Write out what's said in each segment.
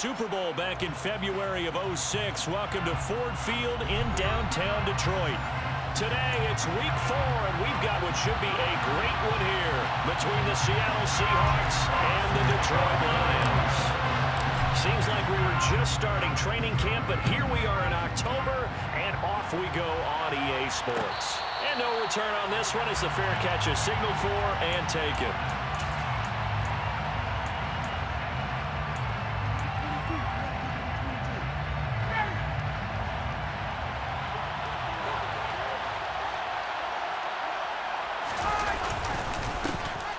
Super Bowl back in February of '06. Welcome to Ford Field in downtown Detroit. Today, it's week 4, and we've got what should be a great one here between the Seattle Seahawks and the Detroit Lions. Seems like we were just starting training camp, but here we are in October, and off we go on EA Sports. And no return on this one as the fair catch is signaled for and taken.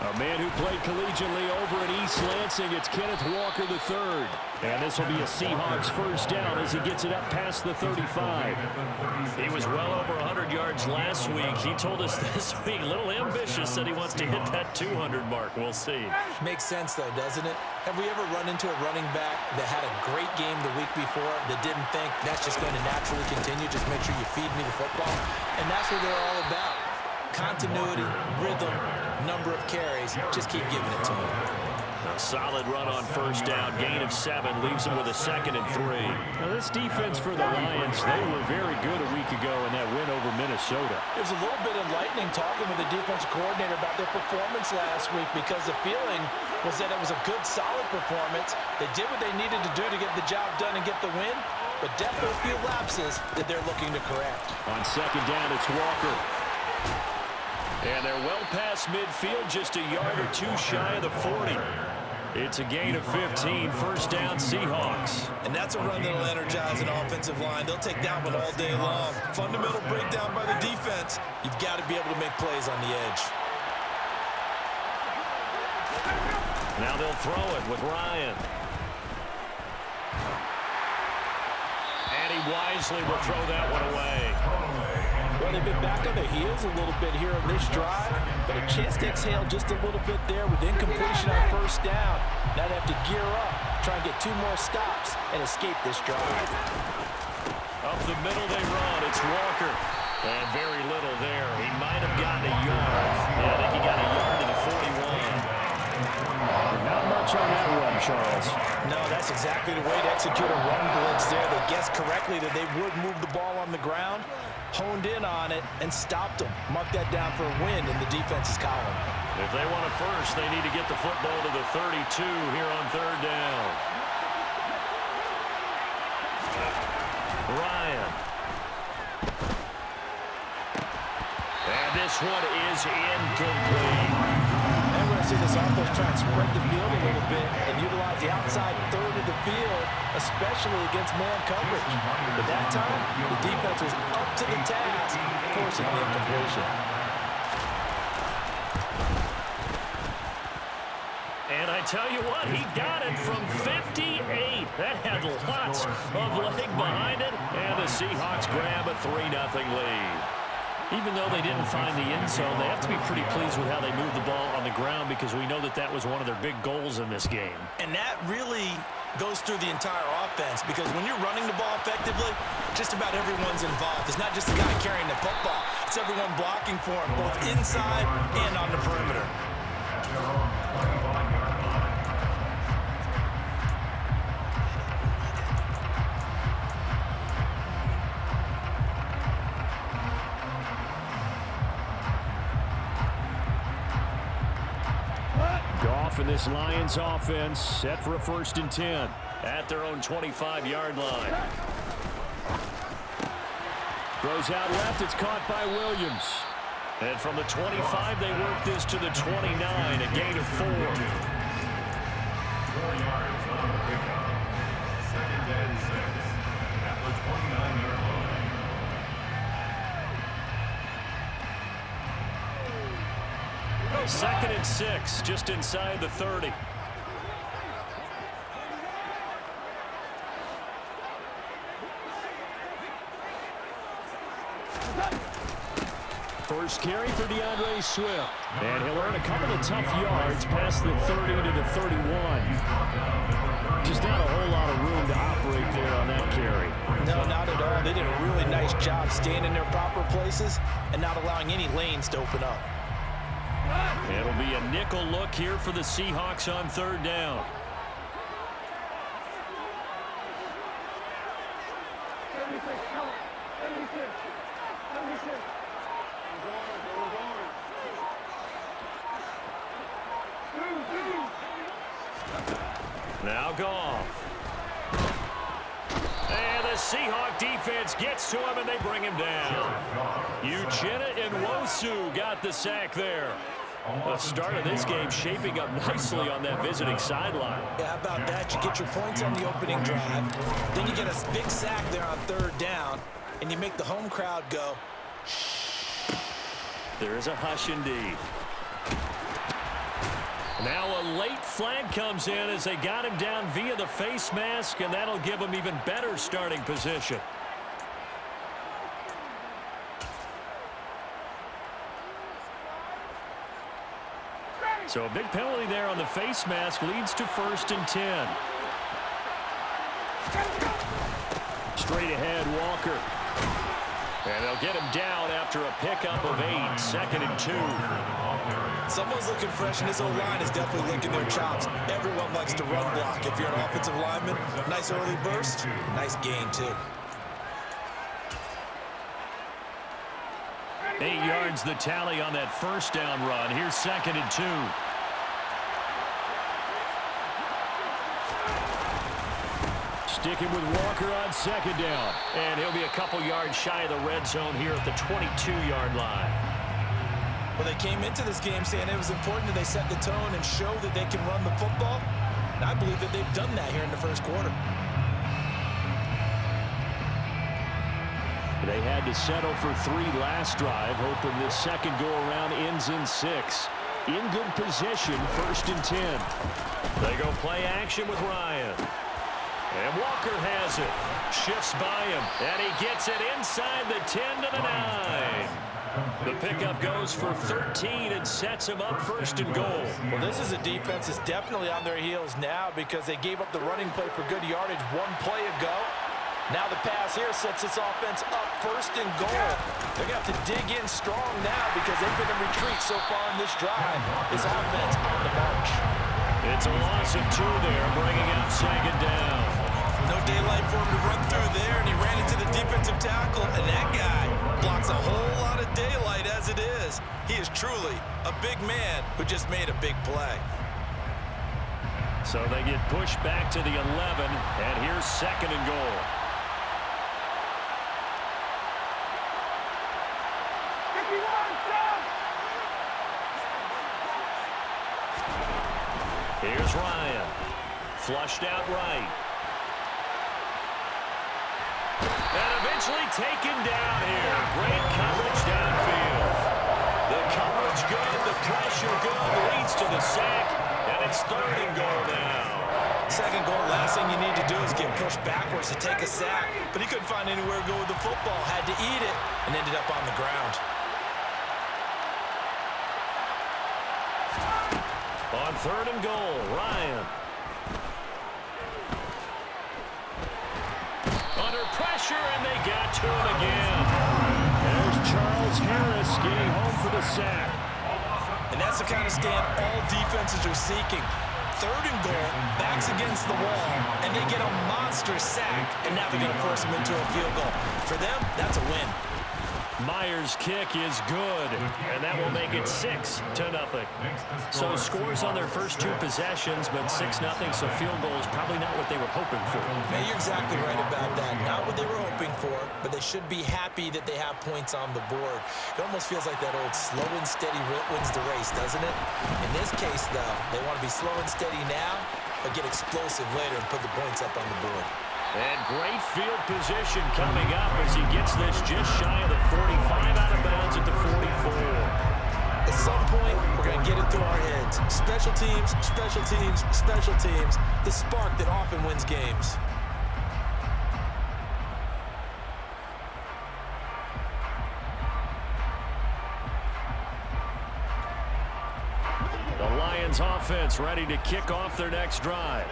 A man who played collegiately over at East Lansing, it's Kenneth Walker III. And this will be a Seahawks first down as he gets it up past the 35. He was well over 100 yards last week. He told us this week, a little ambitious, said he wants to hit that 200 mark. We'll see. Makes sense, though, doesn't it? Have we ever run into a running back that had a great game the week before that didn't think that's just going to naturally continue? Just make sure you feed me the football. And that's what they're all about. Continuity, rhythm, number of carries. Just keep giving it to him. A solid run on first down. Gain of 7 leaves him with a 2nd and 3. Now, this defense for the Lions, they were very good a week ago in that win over Minnesota. It was a little bit enlightening talking with the defensive coordinator about their performance last week because the feeling was that it was a good, solid performance. They did what they needed to do to get the job done and get the win, but definitely a few lapses that they're looking to correct. On second down, it's Walker. And they're well past midfield, just a yard or 2 shy of the 40. It's a gain of 15, first down Seahawks. And that's a run that'll energize an offensive line. They'll take that one all day long. Fundamental breakdown by the defense. You've got to be able to make plays on the edge. Now they'll throw it with Ryan. And he wisely will throw that one away. Well, they've been back on their heels a little bit here on this drive, but a chance to exhale just a little bit there with incompletion on first down. Now they have to gear up, try and get 2 more stops, and escape this drive. Up the middle they run. It's Walker. And very little there. He might have gotten a yard. Yeah, I think he got a yard to the 41. Not much on that run, Charles. No, that's exactly the way to execute a run blitz there. They guessed correctly that they would move the ball on the ground, honed in on it, and stopped them. Mark that down for a win in the defense's column. If they want it first, they need to get the football to the 32 here on third down. Ryan. And this one is incomplete. And we're going to see this offense try and spread the field a little bit and utilize the outside third of the field, especially against man coverage. But that time, the defense was up to the task, forcing the incompletion. And I tell you what, he got it from 58. That had lots of leg behind it, and the Seahawks grab a 3-0 lead. Even though they didn't find the end zone, they have to be pretty pleased with how they moved the ball on the ground because we know that that was one of their big goals in this game. And that really goes through the entire offense because when you're running the ball effectively, just about everyone's involved. It's not just the guy carrying the football. It's everyone blocking for him, both inside and on the perimeter. Goff and this Lions offense set for a 1st and 10 at their own 25-yard line. Throws out left. It's caught by Williams. And from the 25, they work this to the 29, a gain of 4. 4 yards on the pickup. 2nd and 6 at the 29-yard line. 2nd and 6, just inside the 30. First carry for DeAndre Swift. And he'll earn a couple of tough yards past the 30 to the 31. Just not a whole lot of room to operate there on that carry. No, not at all. They did a really nice job staying in their proper places and not allowing any lanes to open up. It'll be a nickel look here for the Seahawks on third down. Now Goff. And the Seahawk defense gets to him, and they bring him down. Uchenna and Nwosu got the sack there. The start of this game shaping up nicely on that visiting sideline. Yeah, how about that? You get your points on the opening drive. Then you get a big sack there on third down, and you make the home crowd go, shh. There is a hush indeed. Now a late flag comes in as they got him down via the face mask, and that'll give him even better starting position. So a big penalty there on the face mask leads to 1st and 10. Straight ahead, Walker. And they'll get him down after a pickup of 8, 2nd and 2. Someone's looking fresh, and this O-line is definitely licking their chops. Everyone likes to run block. If you're an offensive lineman, nice early burst, nice gain, too. 8 yards the tally on that 1st down run. Here's 2nd and 2. Sticking with Walker on 2nd down. And he'll be a couple yards shy of the red zone here at the 22-yard line. Well, they came into this game saying it was important that they set the tone and show that they can run the football. And I believe that they've done that here in the 1st quarter. They had to settle for 3 last drive, hoping this second go-around ends in 6. In good position, 1st and 10. They go play action with Ryan. And Walker has it. Shifts by him, and he gets it inside the 10 to the 9. The pickup goes for 13 and sets him up 1st and goal. Well, this is a defense that's definitely on their heels now because they gave up the running play for good yardage 1 play ago. Now the pass here sets this offense up 1st and goal. They're going to have to dig in strong now because they've been in retreat so far in this drive. This offense on the march. It's a loss of 2 there, bringing out 2nd down. No daylight for him to run through there, and he ran into the defensive tackle, and that guy blocks a whole lot of daylight as it is. He is truly a big man who just made a big play. So they get pushed back to the 11, and here's 2nd and goal. Here's Ryan. Flushed out right. And eventually taken down here. Great coverage downfield. The coverage good, the pressure good, leads to the sack, and it's 3rd and goal now. 2nd goal, last thing you need to do is get pushed backwards to take a sack. But he couldn't find anywhere to go with the football, had to eat it, and ended up on the ground. On 3rd and goal, Ryan. Under pressure, and they got to him again. There's Charles Harris getting home for the sack. And that's the kind of stand all defenses are seeking. 3rd and goal, backs against the wall, and they get a monster sack, and now they're going to force them into a field goal. For them, that's a win. Myers' kick is good, and that will make it 6-0. So scores on their first 2 possessions, but 6-0, so field goal is probably not what they were hoping for. Yeah, you're exactly right about that. Not what they were hoping for, but they should be happy that they have points on the board. It almost feels like that old slow and steady wins the race, doesn't it? In this case, though, they want to be slow and steady now, but get explosive later and put the points up on the board. And great field position coming up as he gets this just shy of the 45, out of bounds at the 44. At some point, we're going to get it through our heads. Special teams, special teams, special teams. The spark that often wins games. The Lions offense ready to kick off their next drive.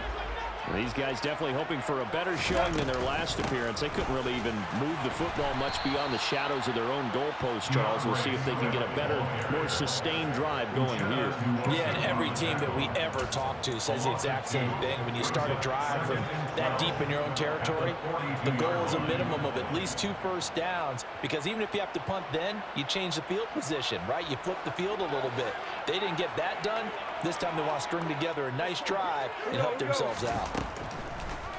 These guys definitely hoping for a better showing than their last appearance. They couldn't really even move the football much beyond the shadows of their own goalpost, Charles. We'll see if they can get a better, more sustained drive going here. Yeah, and every team that we ever talk to says the exact same thing. When you start a drive from that deep in your own territory, the goal is a minimum of at least 2 first downs, because even if you have to punt then, you change the field position, right? You flip the field a little bit. They didn't get that done. This time they want to string together a nice drive and help themselves out.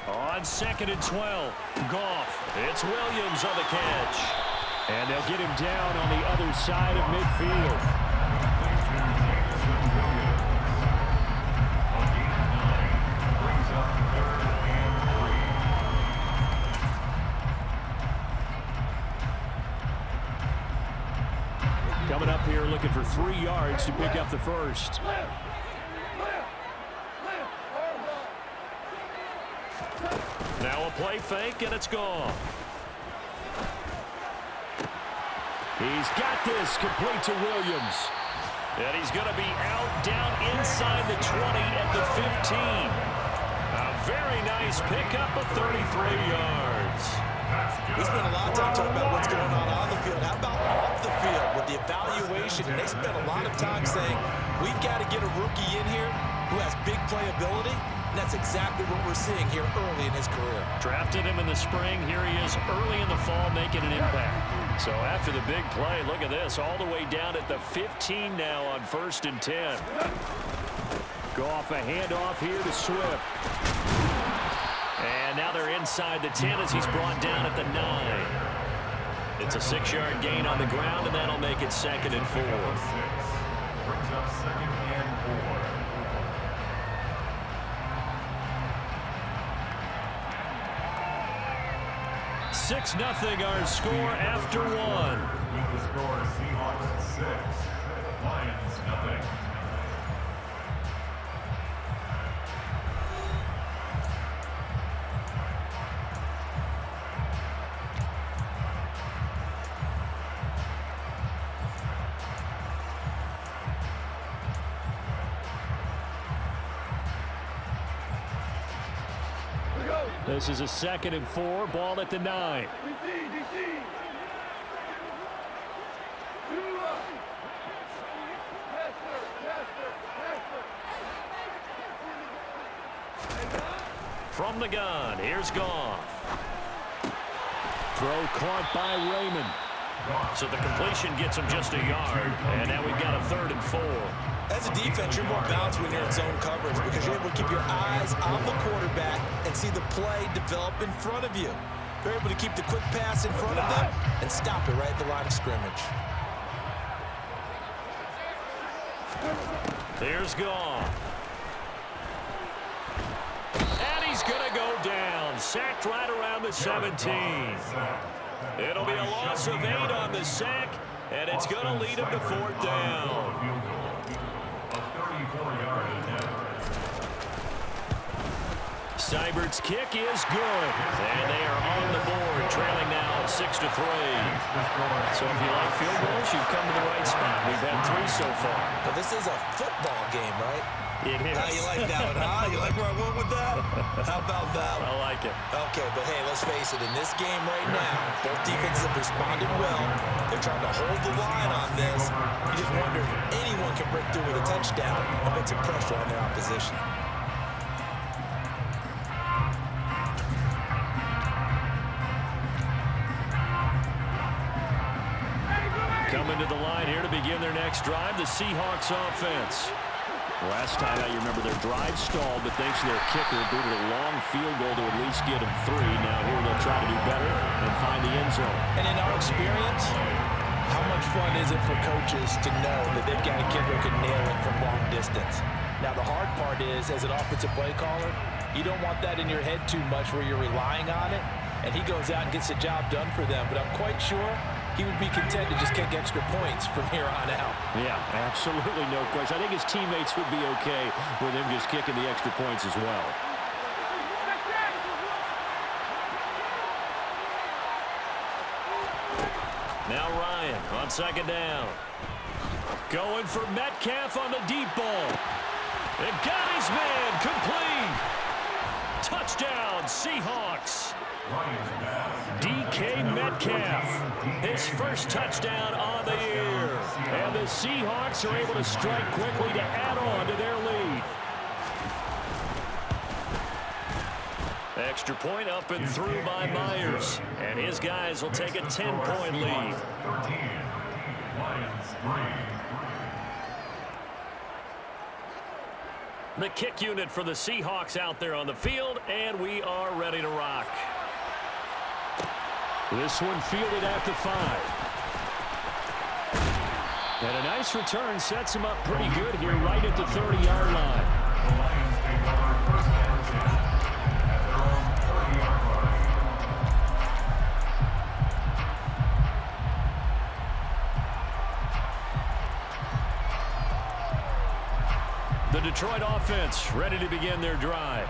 On 2nd and 12, Goff. It's Williams on the catch. And they'll get him down on the other side of midfield. Coming up here looking for 3 yards to pick up the first. Now a play fake, and it's gone. He's got this complete to Williams. And he's going to be out down inside the 20 at the 15. A very nice pickup of 33 yards. We spent a lot of time talking about what's going on the field. How about off the field with the evaluation? And they spent a lot of time saying, we've got to get a rookie in here who has big playability. And that's exactly what we're seeing here early in his career. Drafted him in the spring. Here he is early in the fall making an impact. So after the big play, look at this. All the way down at the 15 now on 1st and 10. Goff a handoff here to Swift. And now they're inside the 10 as he's brought down at the 9. It's a 6-yard gain on the ground, and that'll make it 2nd and 4. Brings up 2nd and 4. 6-0 our score after 1. With the score, Seahawks 6, Lions 0. This is a 2nd and 4, ball at the 9. From the gun, here's Goff. Throw caught by Raymond. So the completion gets him just a yard, and now we've got a 3rd and 4. As a defense, you're more balanced when you're in zone coverage because you're able to keep your eyes on the quarterback and see the play develop in front of you. You're able to keep the quick pass in front of them and stop it right at the line of scrimmage. There's Goff. And he's going to go down. Sacked right around the 17. It'll be a loss of 8 on the sack, and it's going to lead him to 4th down. Seibert's kick is good, and they are on the board, trailing now 6-3. So if you like field goals, you've come to the right spot. We've had 3 so far. But this is a football game, right? It is. You like that one, huh? You like where I went with that? How about that one? I like it. Okay, but hey, let's face it. In this game right now, both defenses have responded well. They're trying to hold the line on this. You just wonder if anyone can break through with a touchdown and put some pressure on their opposition. Coming to the line here to begin their next drive, the Seahawks offense. Last time out, you remember their drive stalled, but thanks to their kicker, booted a long field goal to at least get them 3. Now here they'll try to do better and find the end zone. And in our experience, how much fun is it for coaches to know that they've got a kicker who can nail it from long distance? Now the hard part is, as an offensive play caller, you don't want that in your head too much where you're relying on it, and he goes out and gets the job done for them. But I'm quite sure he would be content to just kick extra points from here on out. Yeah, absolutely no question. I think his teammates would be okay with him just kicking the extra points as well. Now Ryan on 2nd down. Going for Metcalf on the deep ball. And got his man complete. Touchdown, Seahawks. DK Metcalf, his first touchdown on the year. And the Seahawks are able to strike quickly to add on to their lead. Extra point up and through by Myers. And his guys will take a 10-point lead. 13, Lions 3. The kick unit for the Seahawks out there on the field, and we are ready to rock. This one fielded at the 5. And a nice return sets him up pretty good here right at the 30-yard line. The Lions take over first down 10 at their own 30-yard line. The Detroit offense ready to begin their drive.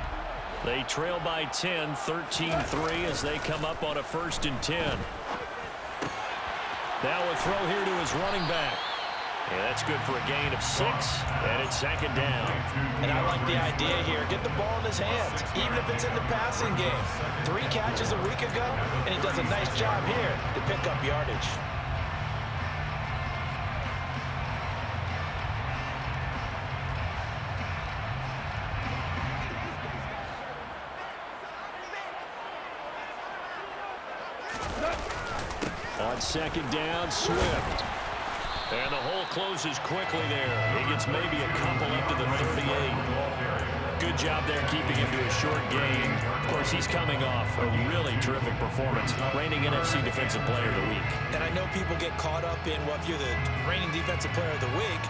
They trail by 10, 13-3 as they come up on a 1st and 10. Now a throw here to his running back. Yeah, that's good for a gain of 6, and it's 2nd down. And I like the idea here. Get the ball in his hands, even if it's in the passing game. 3 catches a week ago, and he does a nice job here to pick up yardage. On 2nd down, Swift. And the hole closes quickly there. He gets maybe a couple up to the 38. Good job there keeping him to a short gain. Of course, he's coming off a really terrific performance, reigning NFC Defensive Player of the Week. And I know people get caught up in, well, if you're the reigning Defensive Player of the Week,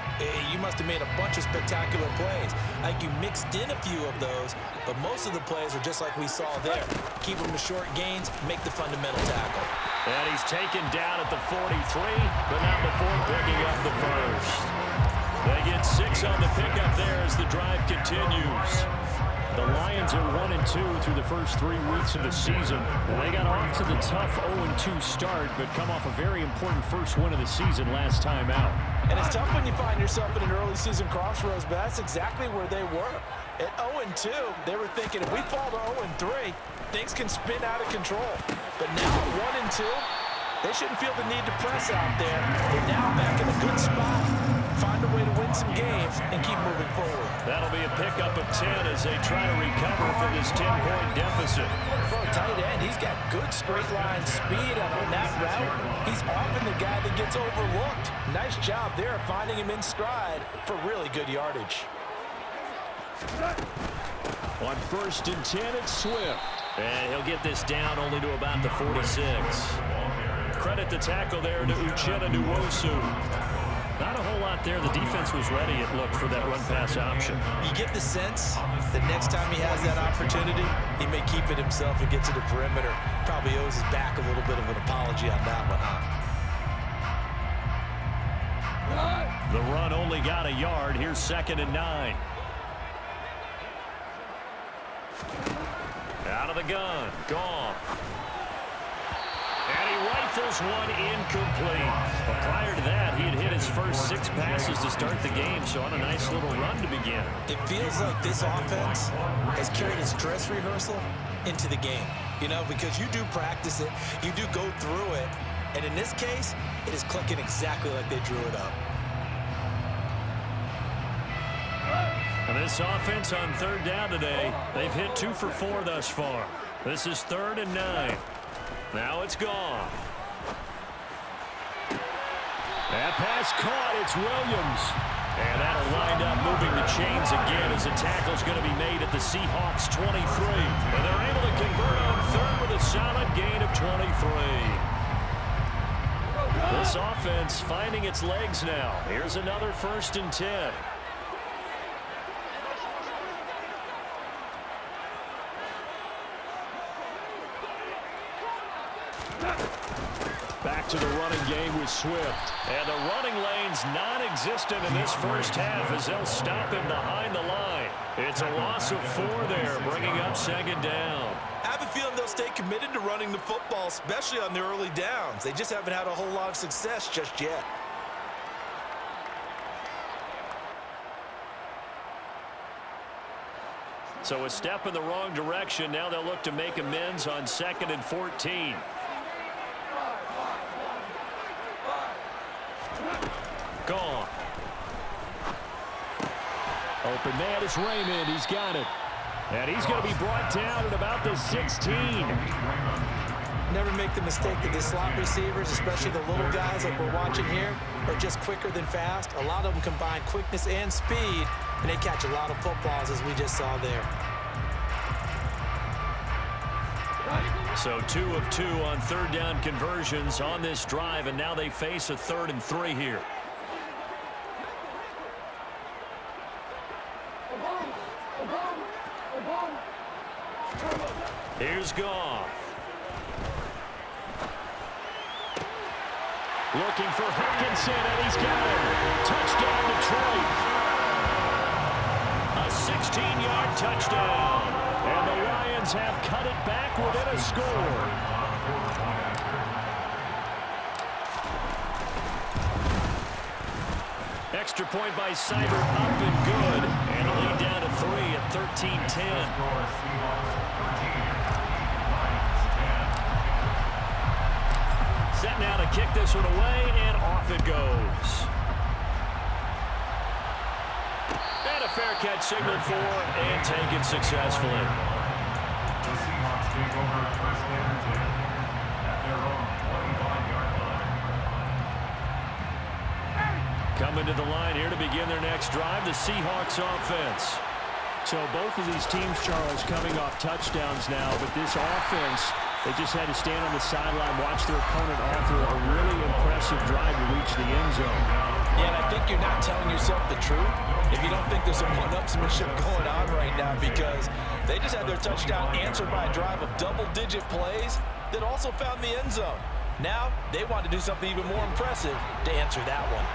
you must have made a bunch of spectacular plays. I think you mixed in a few of those, but most of the plays are just like we saw there. Keep them to short gains, make the fundamental tackle. And he's taken down at the 43, but not before picking up the first. They get 6 on the pickup there as the drive continues. The Lions are 1-2 through the first 3 weeks of the season. And they got off to the tough 0-2 start, but come off a very important first win of the season last time out. And it's tough when you find yourself in an early season crossroads, but that's exactly where they were. At 0-2, they were thinking if we fall to 0-3, things can spin out of control. But now at 1-2, they shouldn't feel the need to press out there. They're now back in a good spot. Find a way to win some games and keep moving forward. That'll be a pickup of 10 as they try to recover from this 10-point deficit. For a tight end, he's got good straight line speed, and on that route, he's often the guy that gets overlooked. Nice job there finding him in stride for really good yardage. On 1st and 10, it's Swift. And he'll get this down only to about the 46. Credit the tackle there to Uchenna Nwosu. Not a whole lot there. The defense was ready, it looked, for that run-pass option. You get the sense that next time he has that opportunity, he may keep it himself and get to the perimeter. Probably owes his back a little bit of an apology on that one, huh? The run only got a yard. Here's 2nd and 9. Out of the gun. Gone. And he rifles one incomplete. But prior to that, he had hit his first 6 passes to start the game, so on a nice little run to begin. It feels like this offense has carried its dress rehearsal into the game. You know, because you do practice it, you do go through it, and in this case, it is clicking exactly like they drew it up. And this offense on 3rd down today, they've hit 2 for 4 thus far. This is 3rd and 9. Now it's gone. That pass caught. It's Williams. And that'll wind up moving the chains again as a tackle's going to be made at the Seahawks 23. And they're able to convert on 3rd with a solid gain of 23. This offense finding its legs now. Here's another 1st and 10. Back to the running game with Swift. And the running lane's non-existent in this first half as they'll stop him behind the line. It's a loss of 4 there, bringing up 2nd down. I have a feeling they'll stay committed to running the football, especially on the early downs. They just haven't had a whole lot of success just yet. So a step in the wrong direction. Now they'll look to make amends on 2nd and 14. Gone. Open man is Raymond. He's got it. And he's going to be brought down at about the 16. Never make the mistake that the slot receivers, especially the little guys like we're watching here, are just quicker than fast. A lot of them combine quickness and speed, and they catch a lot of footballs, as we just saw there. So 2 of 2 on 3rd down conversions on this drive, and now they face a 3rd and 3 here. Here's Goff. Looking for Hawkinson, and he's got him. Touchdown, Detroit. A 16-yard touchdown. And the Lions have cut it back within a score. Extra point by Cyber up and good. And a lead down to 3 at 13-10. Set now to kick this one away, and off it goes. And a fair catch signaled for and taken successfully. The Seahawks take over 1st and 10 at their own 25-yard line. Coming to the line here to begin their next drive, the Seahawks offense. So both of these teams, Charles, coming off touchdowns now, but this offense, they just had to stand on the sideline, watch their opponent offer a really impressive drive to reach the end zone. Yeah, and I think you're not telling yourself the truth if you don't think there's some one-upsmanship going on right now, because they just had their touchdown answered by a drive of double-digit plays that also found the end zone. Now they want to do something even more impressive to answer that one.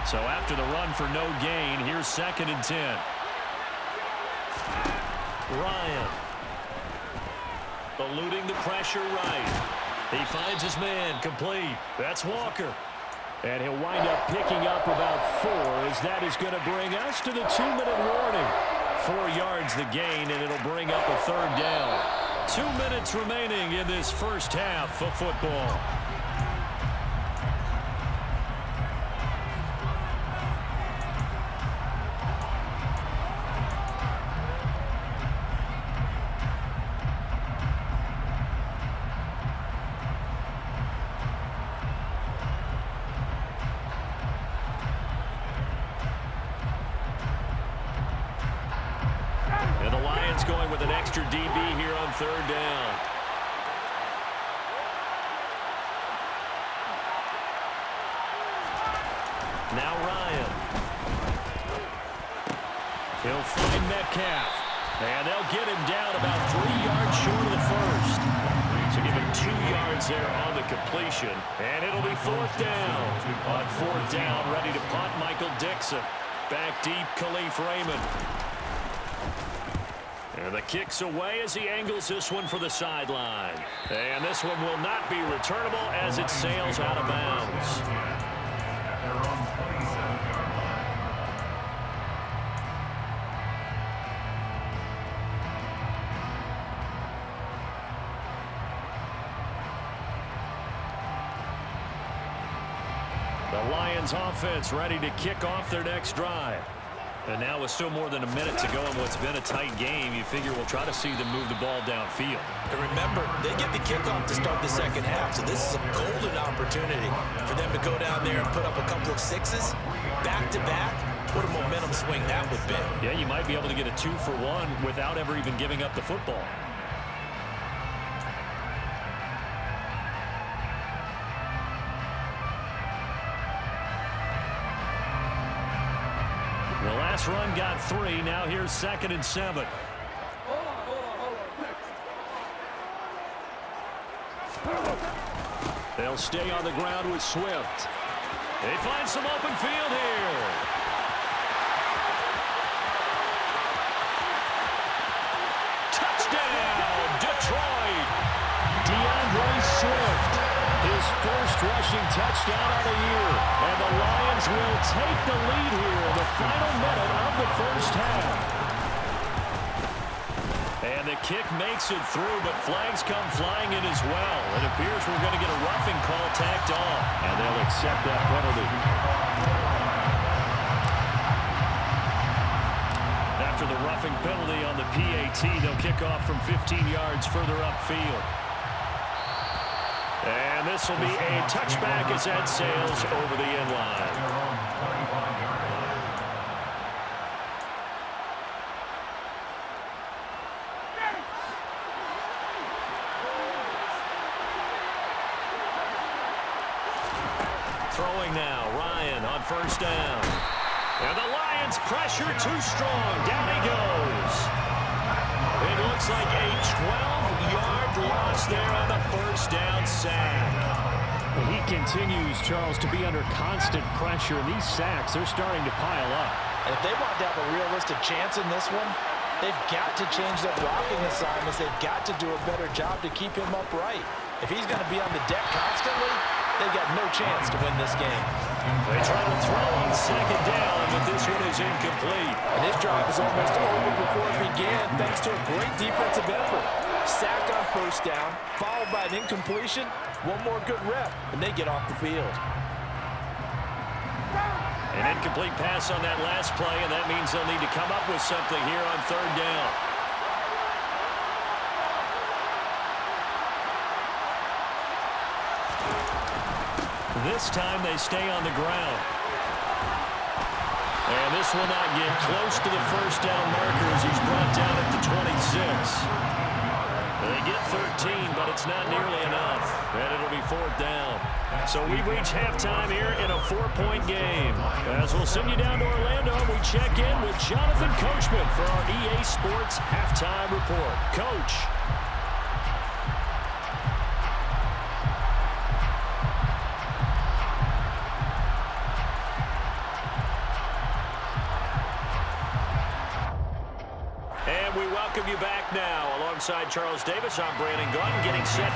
So after the run for no gain, here's 2nd and 10. Ryan. Eluding the pressure right. He finds his man complete. That's Walker. And he'll wind up picking up about 4 as that is going to bring us to the 2-minute warning. 4 yards the gain, and it'll bring up a 3rd down. 2 minutes remaining in this first half of football. And the Lions going with an extra DB here on 3rd down. Now Ryan. He'll find Metcalf. And they'll get him down about 3 yards short of the first. So give him 2 yards there on the completion. And it'll be 4th down. On 4th down, ready to punt, Michael Dixon. Back deep, Khalif Raymond. And the kick's away as he angles this one for the sideline. And this one will not be returnable as it sails out of bounds. At their own 27-yard line. The Lions offense ready to kick off their next drive. And now with still more than a minute to go in what's been a tight game, you figure we'll try to see them move the ball downfield. And remember, they get the kickoff to start the second half, so this is a golden opportunity for them to go down there and put up a couple of 6s back-to-back. What a momentum swing that would be. Yeah, you might be able to get a 2-for-1 without ever even giving up the football. The last run got 3. Now here's 2nd and 7. They'll stay on the ground with Swift. They find some open field here. Touchdown, Detroit. DeAndre Swift. His first rushing touchdown of the year. And the Lions will take the lead here in the final minute of the first half. kick makes it through, but flags come flying in as well. It appears we're going to get a roughing call tacked on. And they'll accept that penalty. After the roughing penalty on the PAT, they'll kick off from 15 yards further upfield. And this will be a touchback as that sails over the end line. Throwing now, Ryan on first down. And the Lions pressure too strong. Down he goes. It looks like a 12-yard loss there on the first down sack. He continues, Charles, to be under constant pressure. And these sacks, they're starting to pile up. And if they want to have a realistic chance in this one, they've got to change their blocking assignments. They've got to do a better job to keep him upright. If he's going to be on the deck constantly, they've got no chance to win this game. They try to throw on second down, but this one is incomplete. And his drive was almost over before it began, thanks to a great defensive effort. Sacked on first down, followed by an incompletion. One more good rep, and they get off the field. An incomplete pass on that last play, and that means they'll need to come up with something here on third down. This time they stay on the ground. And this will not get close to the first down marker as he's brought down at the 26. They get 13, but it's not nearly enough. And it'll be fourth down. So we've reached halftime here in a 4-point game. As we'll send you down to Orlando, we check in with Jonathan Coachman for our EA Sports Halftime Report. Coach. And we welcome you back now. Alongside Charles Davis, I'm Brandon Gordon, getting set